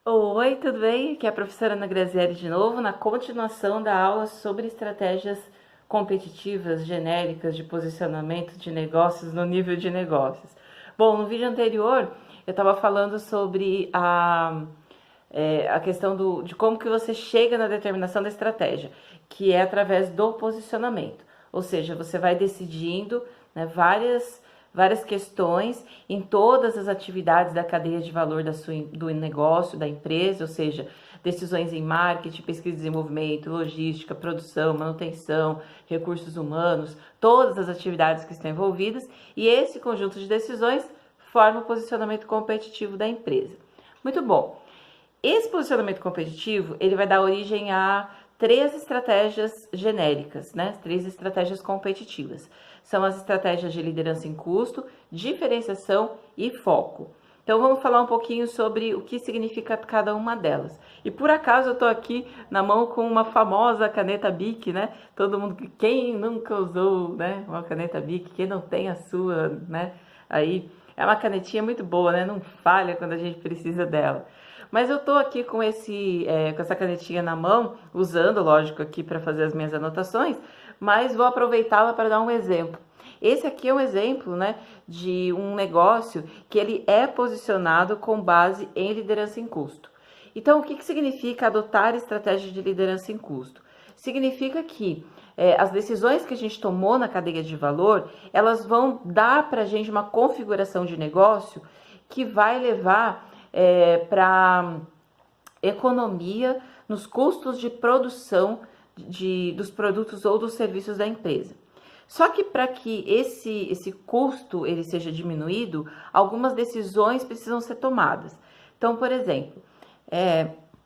Oi, tudo bem? Aqui é a professora Ana Graziele de novo, na continuação da aula sobre estratégias competitivas genéricas de posicionamento de negócios no nível de negócios. Bom, no vídeo anterior eu estava falando sobre a questão de como que você chega na determinação da estratégia, que é através do posicionamento. Ou seja, você vai decidindo, né, várias questões em todas as atividades da cadeia de valor do negócio, da empresa, ou seja, decisões em marketing, pesquisa e desenvolvimento, logística, produção, manutenção, recursos humanos, todas as atividades que estão envolvidas, e esse conjunto de decisões forma o posicionamento competitivo da empresa. Muito bom. Esse posicionamento competitivo, ele vai dar origem a 3 estratégias genéricas, né? 3 estratégias competitivas. São as estratégias de liderança em custo, diferenciação e foco. Então vamos falar um pouquinho sobre o que significa cada uma delas. E por acaso eu estou aqui na mão com uma famosa caneta Bic, né? Todo mundo, quem nunca usou, né, uma caneta Bic, quem não tem a sua, né? Aí é uma canetinha muito boa, né? Não falha quando a gente precisa dela. Mas eu tô aqui com com essa canetinha na mão, usando, lógico, aqui para fazer as minhas anotações, mas vou aproveitá-la para dar um exemplo. Esse aqui é um exemplo, né, de um negócio que ele é posicionado com base em liderança em custo. Então, o que significa adotar estratégia de liderança em custo? Significa que as decisões que a gente tomou na cadeia de valor, elas vão dar para a gente uma configuração de negócio que vai levar para economia nos custos de produção dos produtos ou dos serviços da empresa. Só que para que esse custo ele seja diminuído, algumas decisões precisam ser tomadas. Então, por exemplo,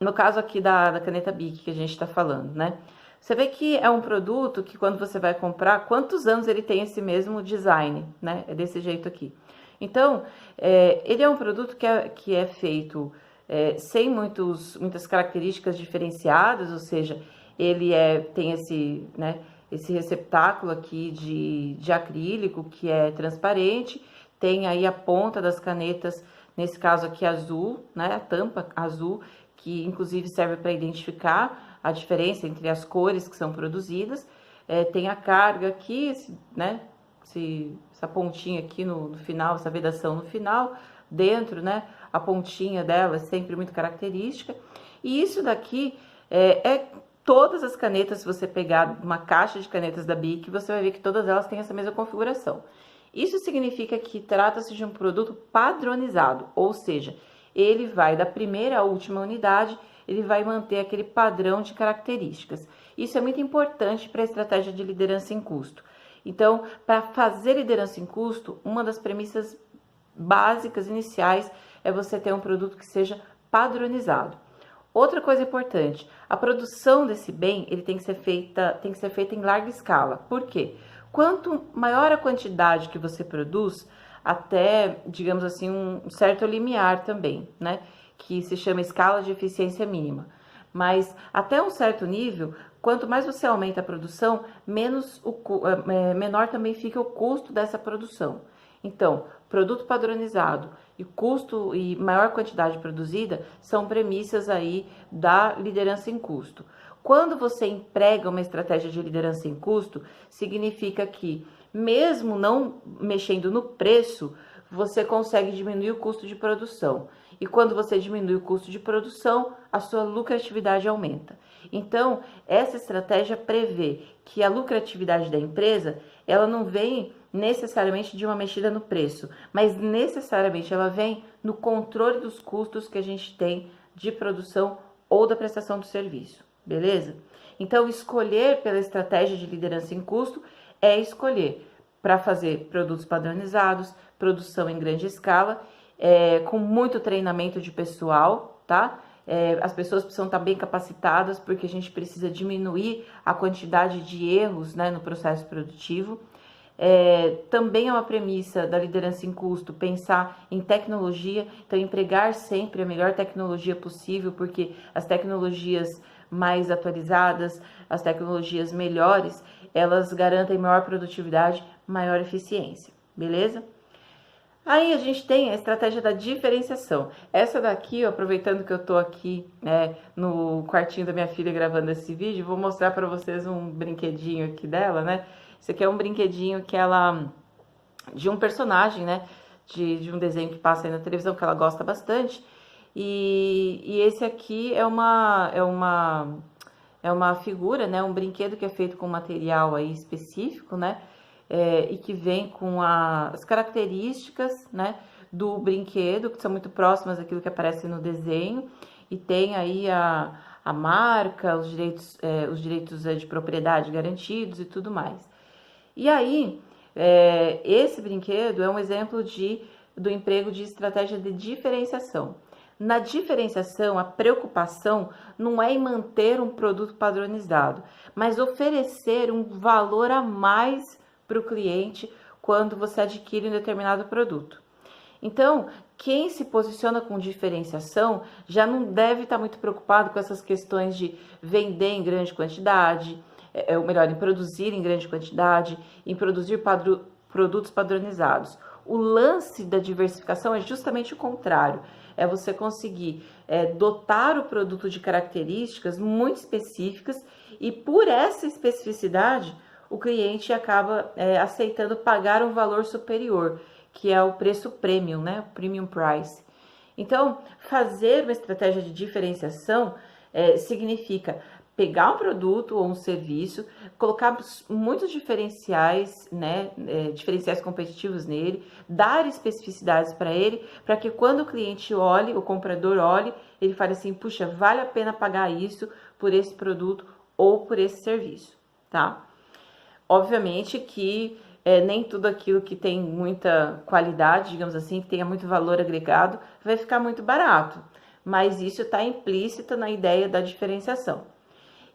no caso aqui da caneta Bic que a gente está falando, né? Você vê que é um produto que quando você vai comprar, quantos anos ele tem esse mesmo design, né? É desse jeito aqui. Então, ele é um produto que é feito sem muitas características diferenciadas, ou seja, ele tem esse receptáculo aqui de acrílico que é transparente, tem aí a ponta das canetas, nesse caso aqui azul, né, a tampa azul, que inclusive serve para identificar a diferença entre as cores que são produzidas, tem a carga aqui, né, essa pontinha aqui no final, essa vedação no final, dentro, né, a pontinha dela é sempre muito característica. E isso daqui todas as canetas, se você pegar uma caixa de canetas da Bic, você vai ver que todas elas têm essa mesma configuração. Isso significa que trata-se de um produto padronizado, ou seja, ele vai da primeira à última unidade, ele vai manter aquele padrão de características. Isso é muito importante para a estratégia de liderança em custo. Então, para fazer liderança em custo, uma das premissas básicas, iniciais, é você ter um produto que seja padronizado. Outra coisa importante, a produção desse bem, ele tem que ser feita em larga escala. Por quê? Quanto maior a quantidade que você produz, até, digamos assim, um certo limiar também, né? Que se chama escala de eficiência mínima. Mas até um certo nível, quanto mais você aumenta a produção, menor também fica o custo dessa produção. Então, produto padronizado e custo e maior quantidade produzida são premissas aí da liderança em custo. Quando você emprega uma estratégia de liderança em custo, significa que, mesmo não mexendo no preço, você consegue diminuir o custo de produção. E quando você diminui o custo de produção, a sua lucratividade aumenta. Então, essa estratégia prevê que a lucratividade da empresa, ela não vem necessariamente de uma mexida no preço, mas necessariamente ela vem no controle dos custos que a gente tem de produção ou da prestação do serviço, beleza? Então, escolher pela estratégia de liderança em custo é escolher para fazer produtos padronizados, produção em grande escala, com muito treinamento de pessoal, tá? As pessoas precisam estar bem capacitadas, porque a gente precisa diminuir a quantidade de erros, né, no processo produtivo. Também é uma premissa da liderança em custo pensar em tecnologia, então empregar sempre a melhor tecnologia possível, porque as tecnologias mais atualizadas, as tecnologias melhores, elas garantem maior produtividade, maior eficiência, beleza? Aí a gente tem a estratégia da diferenciação. Essa daqui, ó, aproveitando que eu tô aqui, né, no quartinho da minha filha gravando esse vídeo, vou mostrar para vocês um brinquedinho aqui dela, né? Esse aqui é um brinquedinho que ela, de um personagem, né, de um desenho que passa aí na televisão, que ela gosta bastante. E esse aqui é uma figura, né, um brinquedo que é feito com material aí específico, né, e que vem com as características, né, do brinquedo, que são muito próximas daquilo que aparece no desenho, e tem aí a marca, os direitos de propriedade garantidos e tudo mais. E aí, esse brinquedo é um exemplo do emprego de estratégia de diferenciação. Na diferenciação, a preocupação não é em manter um produto padronizado, mas oferecer um valor a mais para o cliente quando você adquire um determinado produto. Então, quem se posiciona com diferenciação já não deve estar muito preocupado com essas questões de vender em grande quantidade, ou melhor, em produzir em grande quantidade, em produzir produtos padronizados. O lance da diversificação é justamente o contrário, é você conseguir dotar o produto de características muito específicas e por essa especificidade o cliente acaba aceitando pagar um valor superior, que é o preço premium, né? Premium price. Então, fazer uma estratégia de diferenciação significa pegar um produto ou um serviço, colocar muitos diferenciais, né, diferenciais competitivos nele, dar especificidades para ele, para que quando o cliente olhe, o comprador olhe, ele fale assim, puxa, vale a pena pagar isso por esse produto ou por esse serviço, tá? Obviamente que nem tudo aquilo que tem muita qualidade, digamos assim, que tenha muito valor agregado, vai ficar muito barato, mas isso está implícito na ideia da diferenciação.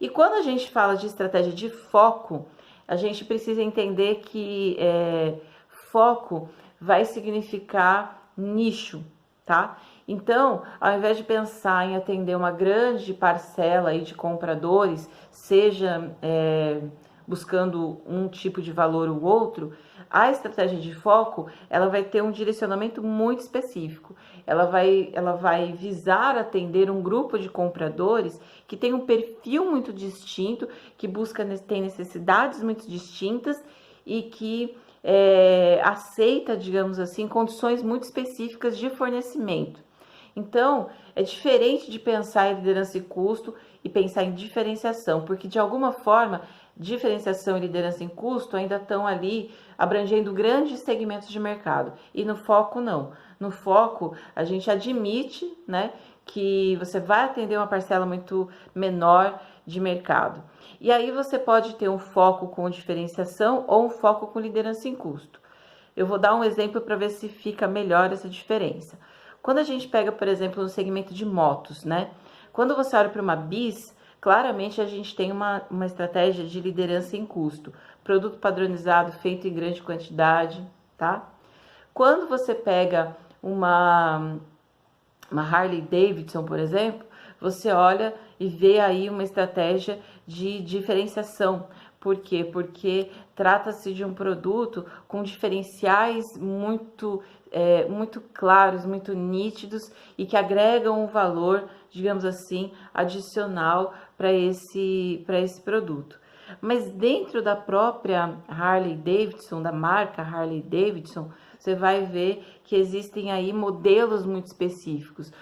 E quando a gente fala de estratégia de foco, a gente precisa entender que foco vai significar nicho, tá? Então, ao invés de pensar em atender uma grande parcela aí de compradores, seja buscando um tipo de valor ou outro, a estratégia de foco, ela vai ter um direcionamento muito específico. Ela vai visar atender um grupo de compradores que tem um perfil muito distinto, que tem necessidades muito distintas e que aceita, digamos assim, condições muito específicas de fornecimento. Então, é diferente de pensar em liderança e custo e pensar em diferenciação, porque de alguma forma, diferenciação e liderança em custo ainda estão ali abrangendo grandes segmentos de mercado. E no foco, não. No foco, a gente admite, né, que você vai atender uma parcela muito menor de mercado. E aí você pode ter um foco com diferenciação ou um foco com liderança em custo. Eu vou dar um exemplo para ver se fica melhor essa diferença. Quando a gente pega, por exemplo, no segmento de motos, né? Quando você olha para uma bis, claramente a gente tem uma estratégia de liderança em custo. Produto padronizado, feito em grande quantidade, tá? Quando você pega uma Harley Davidson, por exemplo, você olha e vê aí uma estratégia de diferenciação. Por quê? Porque trata-se de um produto com diferenciais muito claros, muito nítidos e que agregam um valor, digamos assim, adicional para esse produto. Mas dentro da própria Harley Davidson, da marca Harley Davidson, você vai ver que existem aí modelos muito específicos,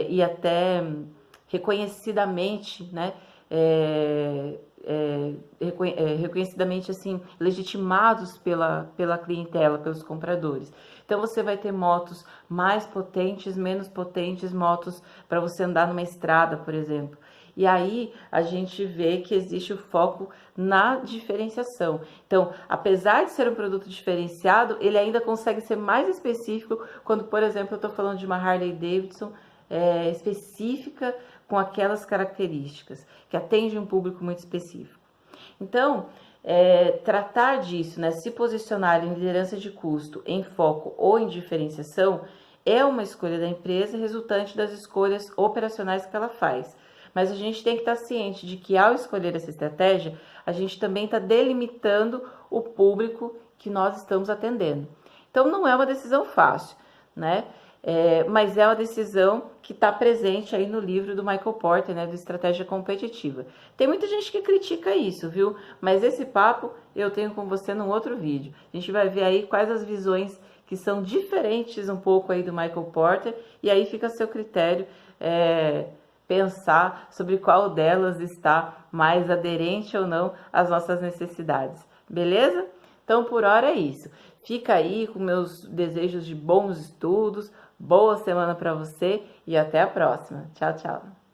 e até reconhecidamente, né, reconhecidamente assim, legitimados pela clientela, pelos compradores. Então você vai ter motos mais potentes, menos potentes, motos para você andar numa estrada, por exemplo. E aí a gente vê que existe o foco na diferenciação. Então, apesar de ser um produto diferenciado, ele ainda consegue ser mais específico quando, por exemplo, eu estou falando de uma Harley Davidson específica com aquelas características, que atende um público muito específico. Então, tratar disso, né, se posicionar em liderança de custo, em foco ou em diferenciação, é uma escolha da empresa resultante das escolhas operacionais que ela faz. Mas a gente tem que estar ciente de que ao escolher essa estratégia, a gente também está delimitando o público que nós estamos atendendo. Então, não é uma decisão fácil, né? Mas é uma decisão que está presente aí no livro do Michael Porter, né, do Estratégia Competitiva. Tem muita gente que critica isso, viu? Mas esse papo eu tenho com você num outro vídeo. A gente vai ver aí quais as visões que são diferentes um pouco aí do Michael Porter, e aí fica a seu critério pensar sobre qual delas está mais aderente ou não às nossas necessidades. Beleza? Então, por hora é isso. Fica aí com meus desejos de bons estudos, boa semana para você e até a próxima. Tchau, tchau.